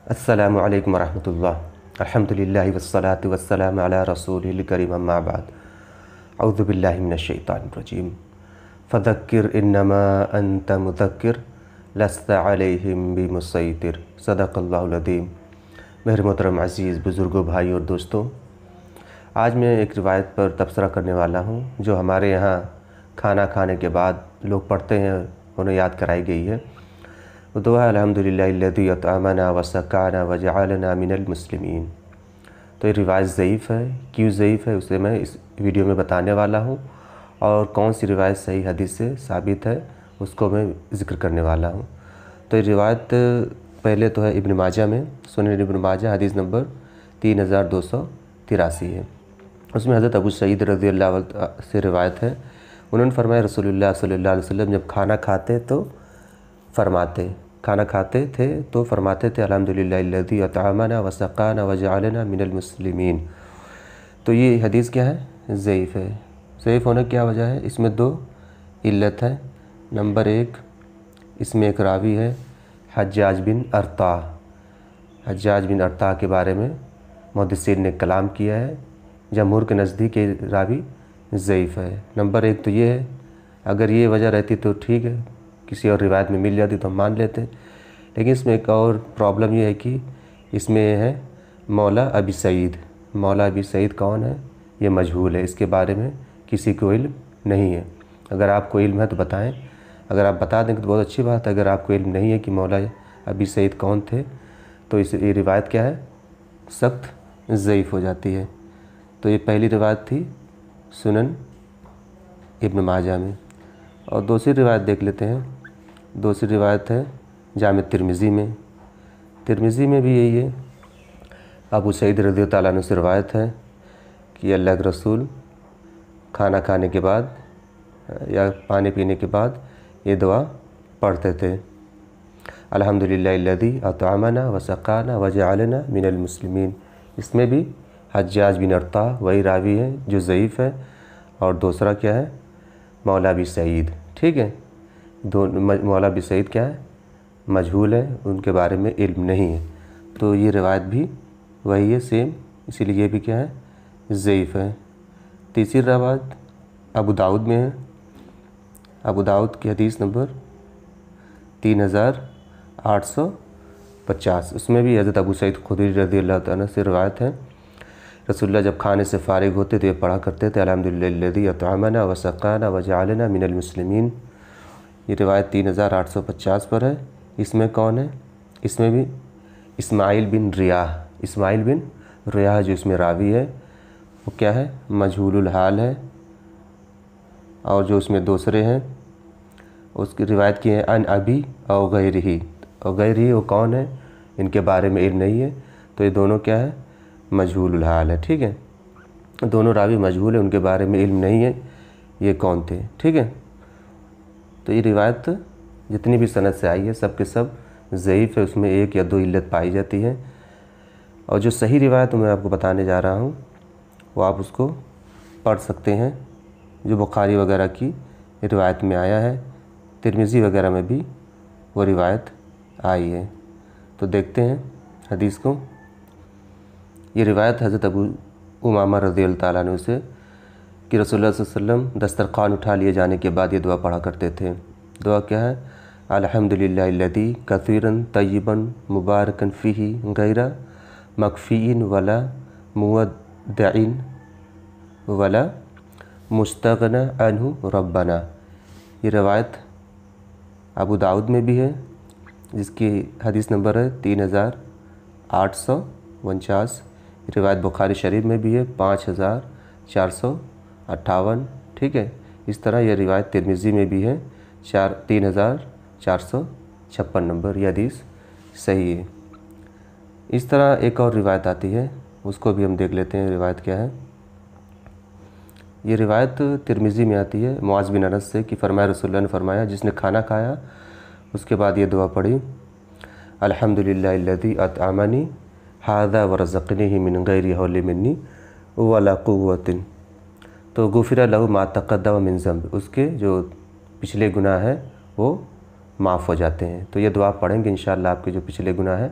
अस्सलामु अलैकुम वरहमतुल्लाह। अल्हम्दुलिल्लाहि वस्सलातु वस्सलामु अला रसूलिल करीम अम्मा बाद। अऊज़ु बिल्लाहि मिनश शैतानिर रजीम। फ़ज़क्किर इन्नमा अंत मुज़क्किर लस्ता अलैहिम बिमुसैतिर। सदक़ल्लाहुल अज़ीम। मेरे मोहतरम अज़ीज़ बुज़ुर्गों, भाई और दोस्तों, आज मैं एक रिवायत पर तबसरा करने वाला हूँ जो हमारे यहाँ खाना खाने के बाद लोग पढ़ते हैं, उन्हें याद कराई गई है। वो दुआ है अल्हम्दुलिल्लाहिल्लज़ी अतअमना व सक़ाना व जअलना मिनल मुस्लिमीन। तो ये रिवायत ज़ईफ़ है। क्यों ज़ईफ़ है उसे मैं इस वीडियो में बताने वाला हूँ, और कौन सी रिवायत सही हदीस से साबित है उसको मैं ज़िक्र करने वाला हूँ। तो ये रिवायत पहले तो है इब्न माजा में, सुनन इब्न माजा हदीस नंबर 3283 है। उसमें हज़रत अबू सईद रज़ियल्लाहु अन्हु से रिवायत है। उन्होंने फरमाया रसूलुल्लाह सल्लल्लाहु अलैहि वसल्लम जब खाना खाते थे तो फरमाते थे अल्हम्दुलिल्लाहिल्लज़ी अतअमना व सक़ाना व जअलना मिनल मुस्लिमीन। तो ये हदीस क्या है? ज़ईफ़ है। ज़ईफ़ होने की क्या वजह है? इसमें दो इल्लत है। नंबर एक, इसमें एक रावी है हज्जाज बिन अर्ता। हज्जाज बिन अर्ता के बारे में मुहद्दिसीन ने कलाम किया है। जमहूर के नज़दीक ये रावी ज़ईफ़ है। नंबर एक तो ये है, अगर ये वजह रहती तो ठीक है, किसी और रिवायत में मिल जाती तो हम मान लेते। लेकिन इसमें एक और प्रॉब्लम ये है कि इसमें है मौला अबी सईद। मौला अबी सईद कौन है? ये मजहूल है, इसके बारे में किसी को इल्म नहीं है। अगर आपको इल्म है तो बताएं, अगर आप बता देंगे तो बहुत अच्छी बात है। अगर आपको इल्म नहीं है कि मौला अबी सईद कौन थे तो ये रिवायत क्या है? सख्त ज़ईफ़ हो जाती है। तो ये पहली रिवायत थी सुनन इब्न माजा में। और दूसरी रिवायत देख लेते हैं। दूसरी रिवायत है जामे तिरमिज़ी में। तिरमिज़ी में भी यही है। अबू सईद रज़ियल्लाहु ताला अन्हु से रिवायत है कि अल्लाह के रसूल खाना खाने के बाद या पानी पीने के बाद ये दुआ पढ़ते थे, अल्हम्दुलिल्लाहिल्लज़ी अतअमना व सक़ाना व जअलना मिनल मुस्लिमीन। इसमें भी हज्जाज बिन अर्ता वही रावी है जो ज़ईफ़ है, और दूसरा क्या है? मौला अबी सईद। ठीक है, मौला अबी सईद क्या है? मजहूल है, उनके बारे में इल्म नहीं है। तो ये रिवायत भी वही है, सेम, इसीलिए ये भी क्या है? ज़ईफ़ है। तीसरी रिवायत अबू दाऊद में है। अबू दाऊद की हदीस नंबर 3850। उसमें भी हज़रत अबू सईद खुदरी रज़ियल्लाहु अन्हु से रिवायत है। रसूलुल्लाह जब खाने से फ़ारिग होते तो ये पढ़ा करते थे अल्हम्दुलिल्लाहिल्लज़ी अतअमना व सक़ाना व जअलना मिनल मुस्लिमीन। ये रिवायत 3850 पर है। इसमें कौन है? इसमें भी इस्माइल बिन रियाह जो इसमें रावी है वो क्या है? मजहूलुल हाल है। और जो उसमें दूसरे हैं उसकी रिवायत की है अन अबी और गैरिही। और गैरिही वो कौन है? इनके बारे में इल्म नहीं है। तो ये दोनों क्या है? मजहूलुल हाल है। ठीक है, दोनों रावी मजहूल है, उनके बारे में इल्म नहीं है ये कौन थे। ठीक है, तो ये रिवायत जितनी भी सनद से आई है सब के सब ज़ईफ़ है। उसमें एक या दो इल्लत पाई जाती है। और जो सही रिवायत मैं आपको बताने जा रहा हूँ वो आप उसको पढ़ सकते हैं, जो बुखारी वगैरह की रिवायत में आया है। तिरमिज़ी वगैरह में भी वो रिवायत आई है। तो देखते हैं हदीस को। ये रिवायत हज़रत अबू उमामा रज़ियल्लाहु ताला अन्हु से कि रसूलुल्लाह सल्लल्लाहु अलैहि वसल्लम दस्तरखान उठा लिए जाने के बाद ये दुआ पढ़ा करते थे। दुआ क्या है? अल्हम्दुलिल्लाहिल्लज़ी कसीरन तय्यिबन मुबारकन फ़ीही गैरा मकफ़ीइन वला मुवद्दइन वला मुस्तगना अन्हु रब्बना। ये रिवायत अबू दाऊद में भी है, जिसकी हदीस नंबर है 3849। रिवायत बुखारी शरीफ में भी है 5458। ठीक है, इस तरह यह रिवायत तिरमिज़ी में भी है 3456 नंबर। यह हदीस सही है। इस तरह एक और रिवायत आती है, उसको भी हम देख लेते हैं। रिवायत क्या है? ये रिवायत तिरमिज़ी में आती है मुआज़ बिन अनस से कि फरमाया रसूलुल्लाह ने फरमाया जिसने खाना खाया उसके बाद ये दुआ पढ़ी अल्हम्दुलिल्लाहिल्लज़ी अतअमनी हाज़ा व रज़क़नीही मिन गैरि हौलि मिन्नी वला कुव्वतिन, तो गुफ़िरा लहू मा तक़द्दम मिन ज़ंब, उसके जो पिछले गुनाह हैं वो माफ़ हो जाते हैं। तो ये दुआ पढ़ेंगे इंशाअल्लाह आपके जो पिछले गुनाह हैं